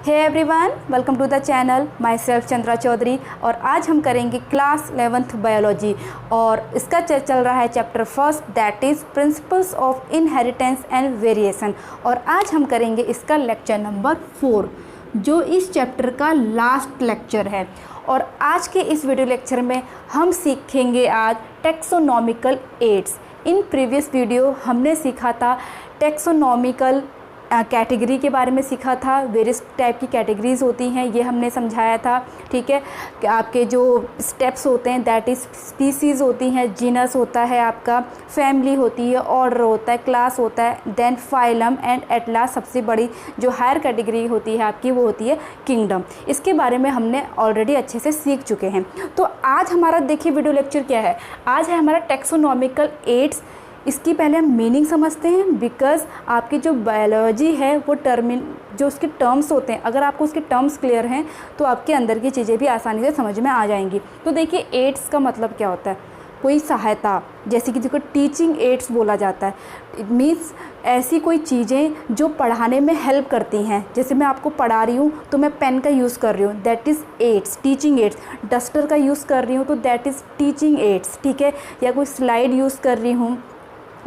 Hey everyone, welcome to the channel. Myself Chandra Chaudhary. और आज हम करेंगे क्लास 11th बायोलॉजी और इसका चल रहा है chapter first, that is principles of inheritance and variation. और आज हम करेंगे इसका लेक्चर नंबर 4 जो इस चैप्टर का लास्ट लेक्चर है। और आज के इस वीडियो लेक्चर में हम सीखेंगे आज taxonomical aids. In previous video हमने सीखा था टैक्सोनॉमिकल कैटेगरी के बारे में सीखा था, वेरियस टाइप की कैटेगरीज होती हैं ये हमने समझाया था। ठीक है, कि आपके जो स्टेप्स होते हैं दैट इज़ स्पीसीज़ होती हैं, जीनस होता है आपका, फैमिली होती है, ऑर्डर होता है, क्लास होता है, then phylum and at last सबसे बड़ी जो हायर कैटेगरी होती है आपकी वो होती है किंगडम। इसके बारे में हमने ऑलरेडी अच्छे से सीख चुके हैं। तो आज हमारा देखिए वीडियो लेक्चर क्या है, आज है हमारा टैक्सोनॉमिकल एड्स। इसकी पहले हम मीनिंग समझते हैं, बिकॉज़ आपकी जो बायोलॉजी है वो जो उसके टर्म्स होते हैं, अगर आपको उसके टर्म्स क्लियर हैं तो आपके अंदर की चीज़ें भी आसानी से समझ में आ जाएंगी। तो देखिए एड्स का मतलब क्या होता है, कोई सहायता, जैसे कि जिसको टीचिंग एड्स बोला जाता है। इट मीन्स ऐसी कोई चीज़ें जो पढ़ाने में हेल्प करती हैं। जैसे मैं आपको पढ़ा रही हूँ तो मैं पेन का यूज़ कर रही हूँ, that is aids, teaching aids. Duster का यूज़ कर रही हूँ तो दैट इज़ टीचिंग एड्स। ठीक है, या कोई स्लाइड यूज़ कर रही हूँ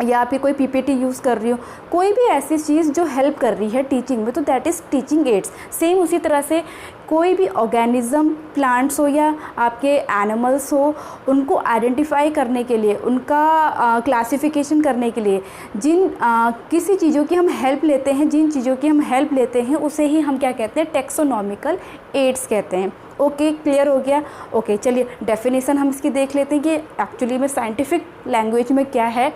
या फिर कोई पीपीटी यूज़ कर रही हूँ, कोई भी ऐसी चीज़ जो हेल्प कर रही है टीचिंग में तो that is teaching ads. Same उसी तरह से कोई भी ऑर्गेनिज्म, प्लांट्स हो या आपके एनिमल्स हो, उनको आइडेंटिफाई करने के लिए, उनका क्लासिफिकेशन करने के लिए किसी चीज़ों की हम हेल्प लेते हैं, जिन चीज़ों की हम हेल्प लेते हैं उसे ही हम क्या कहते हैं, टैक्सोनॉमिकल एड्स कहते हैं। ओके, क्लियर हो गया। ओके, चलिए डेफिनेशन हम इसकी देख लेते हैं कि एक्चुअली में साइंटिफिक लैंग्वेज में क्या है।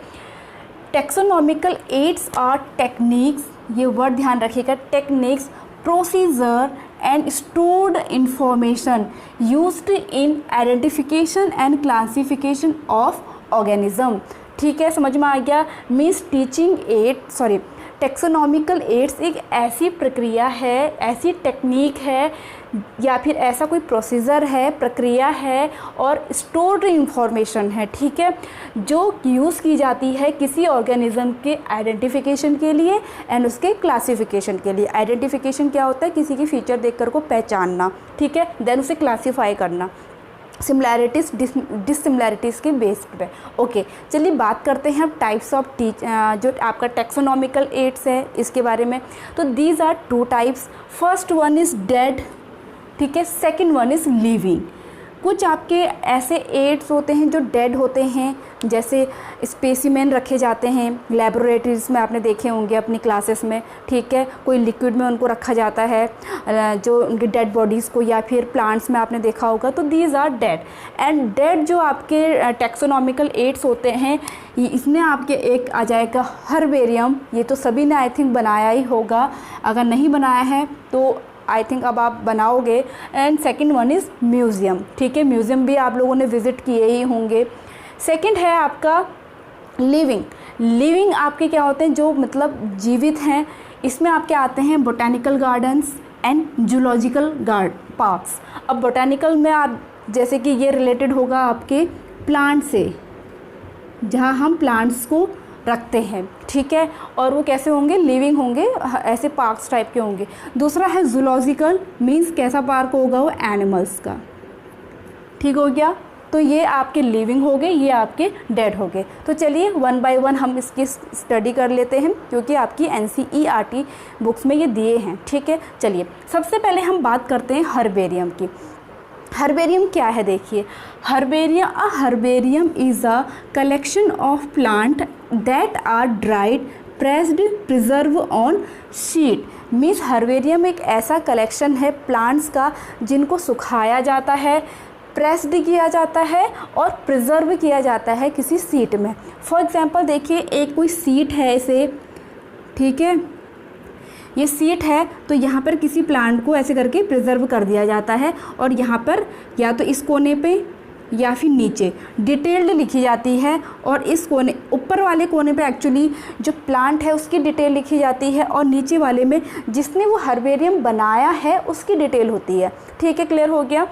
टैक्सोनॉमिकल एड्स आर टेक्निक्स, ये वर्ड ध्यान रखिएगा, techniques, procedure and stored information used in identification and classification of organism. ठीक है, समझ में आ गया। मीन्स टैक्सोनॉमिकल एड्स एक ऐसी प्रक्रिया है, ऐसी टेक्निक है या फिर ऐसा कोई प्रोसीजर है, प्रक्रिया है और स्टोर्ड इंफॉर्मेशन है, ठीक है, जो यूज़ की जाती है किसी ऑर्गेनिज्म के आइडेंटिफिकेशन के लिए एंड उसके क्लासिफिकेशन के लिए। आइडेंटिफिकेशन क्या होता है, किसी की फीचर देखकर को पहचानना, ठीक है, देन उसे क्लासीफाई करना सिमिलैरिटीज़ डिससिमिलैरिटीज़ के बेस्ड पे। ओके, चलिए बात करते हैं अब टाइप्स ऑफ जो आपका टैक्सोनॉमिकल एड्स है इसके बारे में। तो these are 2 types. First one is dead, ठीक है, सेकंड वन इज़ लिविंग। कुछ आपके ऐसे एड्स होते हैं जो डेड होते हैं, जैसे स्पेसिमेन रखे जाते हैं लेबोरेटरीज़ में, आपने देखे होंगे अपनी क्लासेस में, ठीक है, कोई लिक्विड में उनको रखा जाता है जो उनकी डेड बॉडीज़ को, या फिर प्लांट्स में आपने देखा होगा। तो these are dead. And dead जो आपके टैक्सोनॉमिकल एड्स होते हैं, इसमें आपके एक आ जाएगा हर्बेरियम। ये तो सभी ने आई थिंक बनाया ही होगा, अगर नहीं बनाया है तो आई थिंक अब आप बनाओगे। And second one is museum, ठीक है, म्यूज़ियम भी आप लोगों ने विज़िट किए ही होंगे। सेकंड है आपका लिविंग। लिविंग आपके क्या होते हैं, जो मतलब जीवित हैं। इसमें आपके आते हैं botanical gardens and zoological parks. अब बोटैनिकल में आप जैसे कि ये रिलेटेड होगा आपके प्लांट से, जहाँ हम प्लांट्स को रखते हैं, ठीक है, और वो कैसे होंगे, लिविंग होंगे, ऐसे पार्क्स टाइप के होंगे। दूसरा है जूलॉजिकल, मीन्स कैसा पार्क होगा वो, एनिमल्स का, ठीक हो गया। तो ये आपके लिविंग हो गए, ये आपके डेड हो गए। तो चलिए 1 बाय 1 हम इसकी स्टडी कर लेते हैं, क्योंकि आपकी NCERT बुक्स में ये दिए हैं, ठीक है। चलिए सबसे पहले हम बात करते हैं हर्बेरियम की। हर्बेरियम क्या है, देखिए, herbarium is a collection of plant that are dried, pressed, preserve on sheet. Means herbarium एक ऐसा कलेक्शन है प्लांट्स का जिनको सुखाया जाता है, प्रेस्ड किया जाता है और प्रिजर्व किया जाता है किसी सीट में। फॉर एग्जांपल देखिए, एक कोई सीट है इसे, ठीक है, ये सीट है, तो यहाँ पर किसी प्लांट को ऐसे करके प्रिजर्व कर दिया जाता है और यहाँ पर या तो इस कोने पे या फिर नीचे डिटेल्ड लिखी जाती है, और इस कोने, ऊपर वाले कोने पे एक्चुअली जो प्लांट है उसकी डिटेल लिखी जाती है और नीचे वाले में जिसने वो हर्बेरियम बनाया है उसकी डिटेल होती है, ठीक है, क्लियर हो गया।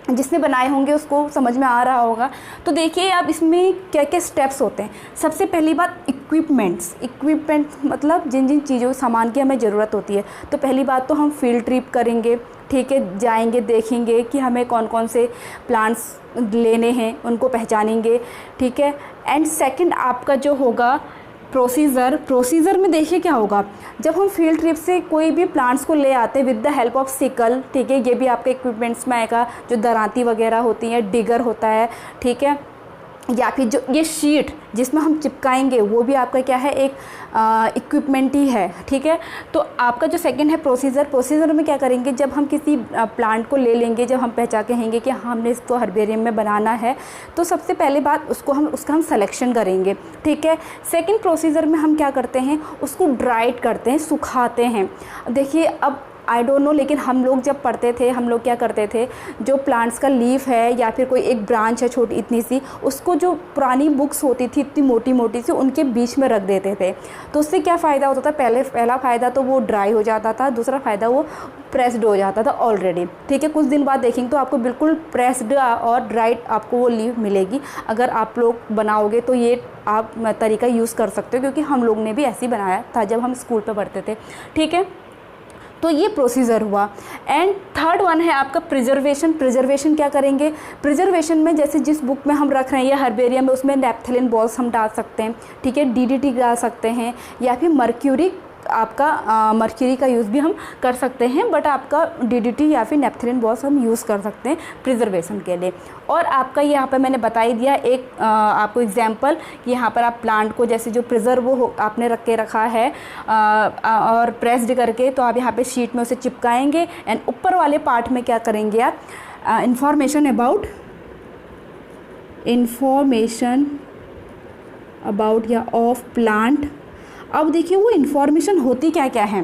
जिसने बनाए होंगे उसको समझ में आ रहा होगा। तो देखिए अब इसमें क्या क्या स्टेप्स होते हैं। सबसे पहली बात इक्विपमेंट मतलब जिन जिन चीज़ों सामान की हमें ज़रूरत होती है। तो पहली बात तो हम फील्ड ट्रिप करेंगे, ठीक है, जाएंगे, देखेंगे कि हमें कौन कौन से प्लांट्स लेने हैं, उनको पहचानेंगे, ठीक है। एंड सेकंड आपका जो होगा प्रोसीजर में देखिए क्या होगा, जब हम फील्ड ट्रिप से कोई भी प्लांट्स को ले आते हैं with the help of sickle, ठीक है, ये भी आपके इक्विपमेंट्स में आएगा, जो दरांती वगैरह होती है, डिगर होता है, ठीक है, या फिर जो ये शीट जिसमें हम चिपकाएंगे वो भी आपका क्या है, एक इक्विपमेंट ही है, ठीक है। तो आपका जो सेकंड है प्रोसीजर में क्या करेंगे, जब हम किसी प्लांट को ले लेंगे, जब हम पहचान कहेंगे कि हमने इसको हर्बेरियम में बनाना है, तो सबसे पहले बात उसका हम सिलेक्शन करेंगे, ठीक है। सेकंड प्रोसीजर में हम क्या करते हैं, उसको ड्राइड करते हैं, सुखाते हैं। देखिए अब आई डोंट नो, लेकिन हम लोग जब पढ़ते थे हम लोग क्या करते थे, जो प्लांट्स का लीफ है या फिर कोई एक ब्रांच है छोटी इतनी सी, उसको जो पुरानी बुक्स होती थी इतनी मोटी मोटी सी, उनके बीच में रख देते थे। तो उससे क्या फ़ायदा होता था, पहला फ़ायदा तो वो ड्राई हो जाता था, दूसरा फ़ायदा वो प्रेस्ड हो जाता था ऑलरेडी, ठीक है। कुछ दिन बाद देखेंगे तो आपको बिल्कुल प्रेस्ड और ड्राइड आपको वो लीफ मिलेगी। अगर आप लोग बनाओगे तो ये आप तरीका यूज़ कर सकते हो, क्योंकि हम लोग ने भी ऐसे ही बनाया था जब हम स्कूल पर पढ़ते थे, ठीक है। तो ये प्रोसीजर हुआ। एंड थर्ड वन है आपका प्रिजर्वेशन क्या करेंगे, प्रिजर्वेशन में जैसे जिस बुक में हम रख रहे हैं या हर्बेरियम में, उसमें नैप्थेलिन बॉल्स हम डाल सकते हैं, ठीक है, DDT डाल सकते हैं, या फिर मर्क्यूरी का यूज़ भी हम कर सकते हैं, बट आपका DDT या फिर नैप्थेलिन बॉल्स हम यूज़ कर सकते हैं प्रिजर्वेशन के लिए। और आपका यहाँ पर मैंने बता ही दिया एक आपको एग्जांपल कि यहाँ पर आप प्लांट को जैसे जो प्रिजर्व हो आपने रखा है और प्रेस्ड करके, तो आप यहाँ पे शीट में उसे चिपकाएंगे। एंड ऊपर वाले पार्ट में क्या करेंगे आप, इंफॉर्मेशन अबाउट या ऑफ प्लांट। अब देखिए वो इन्फॉर्मेशन होती क्या क्या है।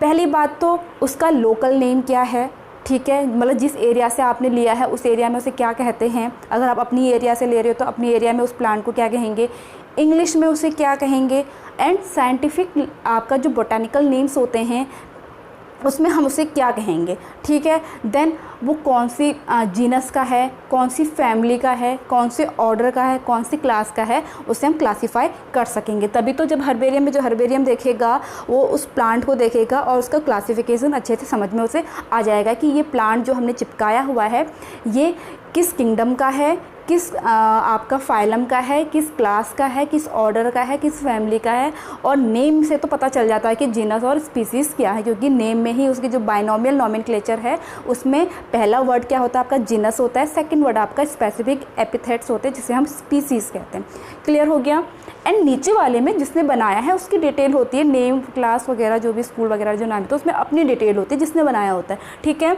पहली बात तो उसका लोकल नेम क्या है, ठीक है, मतलब जिस एरिया से आपने लिया है उस एरिया में उसे क्या कहते हैं। अगर आप अपनी एरिया से ले रहे हो तो अपनी एरिया में उस प्लांट को क्या कहेंगे, इंग्लिश में उसे क्या कहेंगे। एंड साइंटिफिक आपका जो बोटानिकल नेम्स होते हैं उसमें हम उसे क्या कहेंगे, ठीक है। देन वो कौन सी जीनस का है, कौन सी फैमिली का है, कौन से ऑर्डर का है, कौन सी क्लास का है, उसे हम क्लासीफाई कर सकेंगे। तभी तो जब हर्बेरियम में जो हर्बेरियम देखेगा वो उस प्लांट को देखेगा और उसका क्लासिफिकेशन अच्छे से समझ में उसे आ जाएगा कि ये प्लांट जो हमने चिपकाया हुआ है ये किस किंगडम का है, किस आपका फाइलम का है, किस क्लास का है, किस ऑर्डर का है, किस फैमिली का है। और नेम से तो पता चल जाता है कि जीनस और स्पीसीज़ क्या है, क्योंकि नेम में ही उसकी जो बाइनोमियल नोमेनक्लेचर है उसमें पहला वर्ड क्या होता है आपका जीनस होता है, सेकंड वर्ड आपका स्पेसिफिक एपिथेट्स होते हैं जिसे हम स्पीसीज़ कहते हैं। क्लियर हो गया। एंड नीचे वाले में जिसने बनाया है उसकी डिटेल होती है, नेम, क्लास वगैरह, जो भी स्कूल वगैरह जो नाम है तो उसमें अपनी डिटेल होती है जिसने बनाया होता है, ठीक है।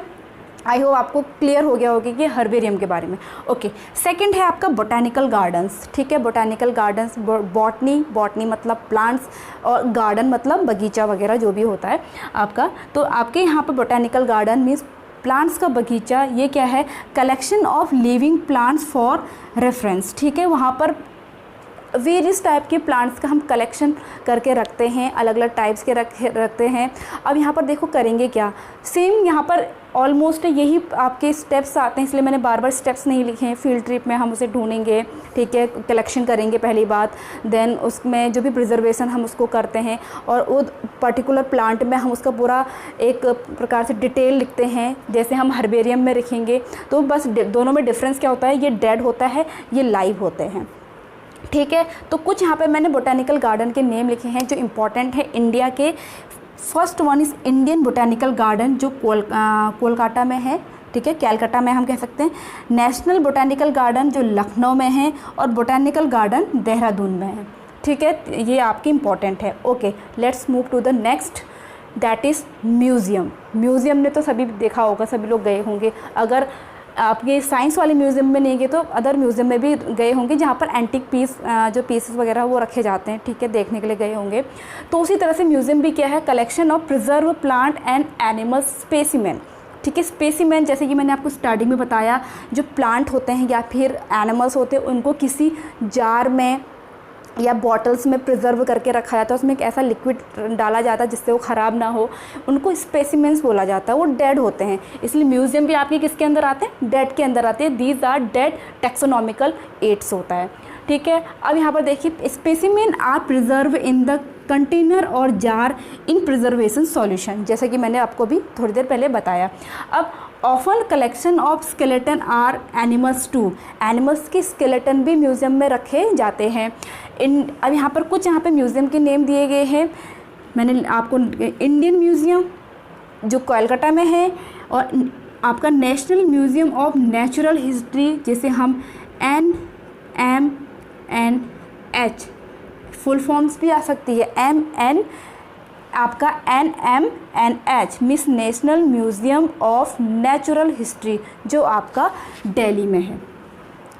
आई होप आपको क्लियर हो गया होगा कि हर्बेरियम के बारे में। ओके, सेकंड है आपका बोटानिकल गार्डन्स, ठीक है। बोटानिकल गार्डन्स, बॉटनी मतलब प्लांट्स और गार्डन मतलब बगीचा वगैरह जो भी होता है आपका। तो आपके यहाँ पर बोटानिकल गार्डन मीन्स प्लांट्स का बगीचा। ये क्या है, collection of living plants for reference, ठीक है। वहाँ पर वेरियस टाइप के प्लांट्स का हम कलेक्शन करके रखते हैं, अलग अलग टाइप्स के रखते हैं। अब यहाँ पर देखो करेंगे क्या, सेम यहाँ पर ऑलमोस्ट यही आपके स्टेप्स आते हैं, इसलिए मैंने बार बार स्टेप्स नहीं लिखे हैं। फील्ड ट्रिप में हम उसे ढूंढेंगे, ठीक है, कलेक्शन करेंगे पहली बात, देन उसमें जो भी प्रिजर्वेशन हम उसको करते हैं और वो पर्टिकुलर प्लांट में हम उसका पूरा एक प्रकार से डिटेल लिखते हैं जैसे हम हर्बेरियम में लिखेंगे। तो बस दोनों में डिफरेंस क्या होता है, ये डेड होता है, ये लाइव होते हैं, ठीक है। तो कुछ यहाँ पे मैंने बोटानिकल गार्डन के नेम लिखे हैं जो इम्पोर्टेंट है इंडिया के। First one is Indian botanical garden जो कोलकाता में है, ठीक है, कैलकाटा में हम कह सकते हैं। नेशनल बोटानिकल गार्डन जो लखनऊ में है और बोटानिकल गार्डन देहरादून में है, ठीक है। ये आपकी इम्पोर्टेंट है। Okay, let's move to the next, that is museum. Museum ने तो सभी देखा होगा, सभी लोग गए होंगे। अगर आपके साइंस वाले म्यूज़ियम में नहीं गए तो अदर म्यूज़ियम में भी गए होंगे जहाँ पर एंटीक जो पीसेस वगैरह वो रखे जाते हैं, ठीक है, देखने के लिए गए होंगे। तो उसी तरह से म्यूज़ियम भी क्या है, collection of preserve plant and animal specimen, ठीक है। स्पेसिमेन जैसे कि मैंने आपको स्टार्टिंग में बताया, जो प्लांट होते हैं या फिर एनिमल्स होते हैं उनको किसी जार में या बॉटल्स में प्रिजर्व करके रखा जाता है, उसमें एक ऐसा लिक्विड डाला जाता है जिससे वो ख़राब ना हो, उनको स्पेसिमेंस बोला जाता है, वो डेड होते हैं। इसलिए म्यूज़ियम भी आपके किसके अंदर आते हैं, डेड के अंदर आते हैं। These are dead taxonomical aids होता है, ठीक है। अब यहाँ पर देखिए, specimen are preserve in the container or jar in preservation solution, जैसा कि मैंने आपको भी थोड़ी देर पहले बताया। अब often collection of skeleton are animals too, animals के स्केलेटन भी म्यूज़ियम में रखे जाते हैं। अब यहाँ पर कुछ यहाँ पे म्यूज़ियम के नेम दिए गए हैं। मैंने आपको इंडियन म्यूज़ियम जो कोलकाता में है, और आपका national museum of natural history, जिसे हम NMNH, फुल फॉर्म्स भी आ सकती है, आपका NMNH means national museum of natural history, जो आपका दिल्ली में है,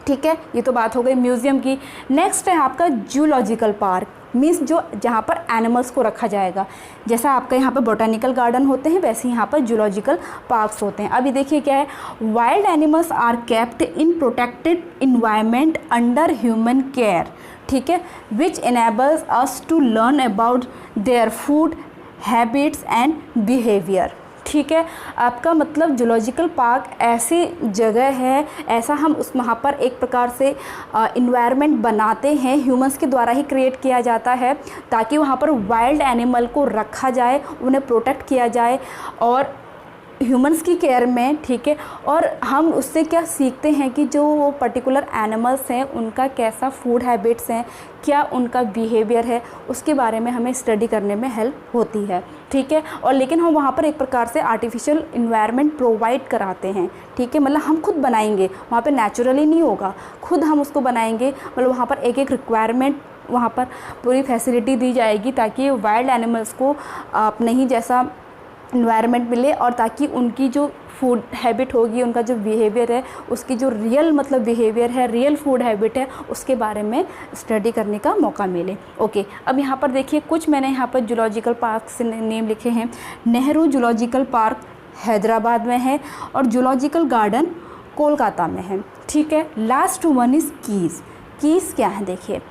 ठीक है। ये तो बात हो गई म्यूज़ियम की। नेक्स्ट है आपका जूलॉजिकल पार्क, मीन्स जो जहाँ पर एनिमल्स को रखा जाएगा। जैसा आपका यहाँ पर बोटानिकल गार्डन होते हैं, वैसे यहाँ पर जूलॉजिकल पार्क्स होते हैं। अभी देखिए क्या है, wild animals are kept in protected environment under human care, ठीक है, which enables us to learn about their food habits and behaviour, ठीक है। आपका मतलब जूलॉजिकल पार्क ऐसी जगह है, ऐसा हम उस वहाँ पर एक प्रकार से इन्वायरमेंट बनाते हैं, ह्यूमंस के द्वारा ही क्रिएट किया जाता है, ताकि वहाँ पर वाइल्ड एनिमल को रखा जाए, उन्हें प्रोटेक्ट किया जाए और ह्यूमंस की केयर में, ठीक है। और हम उससे क्या सीखते हैं कि जो वो पर्टिकुलर एनिमल्स हैं उनका कैसा फूड हैबिट्स हैं, क्या उनका बिहेवियर है, उसके बारे में हमें स्टडी करने में हेल्प होती है, ठीक है। और लेकिन हम वहाँ पर एक प्रकार से आर्टिफिशियल इन्वायरमेंट प्रोवाइड कराते हैं, ठीक है, मतलब हम खुद बनाएंगे, वहाँ पे नेचुरली नहीं होगा, खुद हम उसको बनाएंगे। मतलब वहाँ पर एक एक रिक्वायरमेंट, वहाँ पर पूरी फैसिलिटी दी जाएगी ताकि वाइल्ड एनिमल्स को अपने ही जैसा इन्वायरमेंट मिले, और ताकि उनकी जो फूड हैबिट होगी, उनका जो बिहेवियर है, उसकी जो रियल मतलब बिहेवियर है, रियल फूड हैबिट है, उसके बारे में स्टडी करने का मौका मिले। ओके, अब यहाँ पर देखिए कुछ मैंने यहाँ पर जूलॉजिकल पार्क से नेम लिखे हैं। नेहरू जूलॉजिकल पार्क हैदराबाद में है और जूलॉजिकल गार्डन कोलकाता में है, ठीक है। Last one is keys. Keys क्या है देखिए,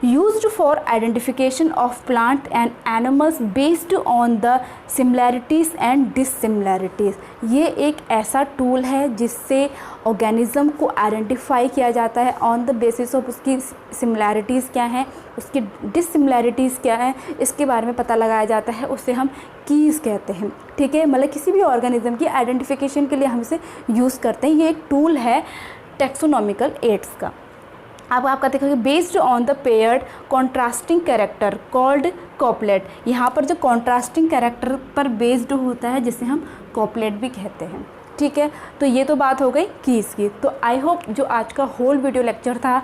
used for identification of plant and animals based on the similarities and dissimilarities। ये एक ऐसा टूल है जिससे ऑर्गेनिज्म को आइडेंटिफाई किया जाता है ऑन द बेसिस ऑफ उसकी सिमिलैरिटीज़ क्या हैं, उसकी डिससिमिलैरिटीज़ क्या हैं, इसके बारे में पता लगाया जाता है, उसे हम कीज़ कहते हैं, ठीक है। मतलब किसी भी ऑर्गेनिज्म की आइडेंटिफिकेशन के लिए हम इसे यूज़ करते हैं। ये एक टूल है टैक्सोनॉमिकल एड्स का। अब आपका देखोगे based on the paired contrasting character called couplet, यहाँ पर जो कॉन्ट्रास्टिंग कैरेक्टर पर बेस्ड होता है जिसे हम कॉपलेट भी कहते हैं, ठीक है। तो ये तो बात हो गई कीज़ की। तो आई होप जो आज का होल वीडियो लेक्चर था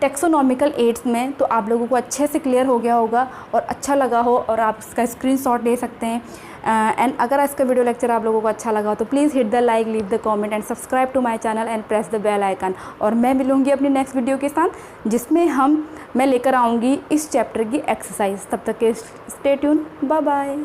टैक्सोनॉमिकल एड्स में, तो आप लोगों को अच्छे से क्लियर हो गया होगा और अच्छा लगा हो, और आप इसका स्क्रीनशॉट ले सकते हैं। एंड अगर इसका वीडियो लेक्चर आप लोगों को अच्छा लगा हो तो please hit the like, leave the comment and subscribe to my channel and press the bell icon. और मैं मिलूँगी अपनी नेक्स्ट वीडियो के साथ जिसमें मैं लेकर आऊँगी इस चैप्टर की एक्सरसाइज। तब तक के स्टे ट्यून, बाय बाय।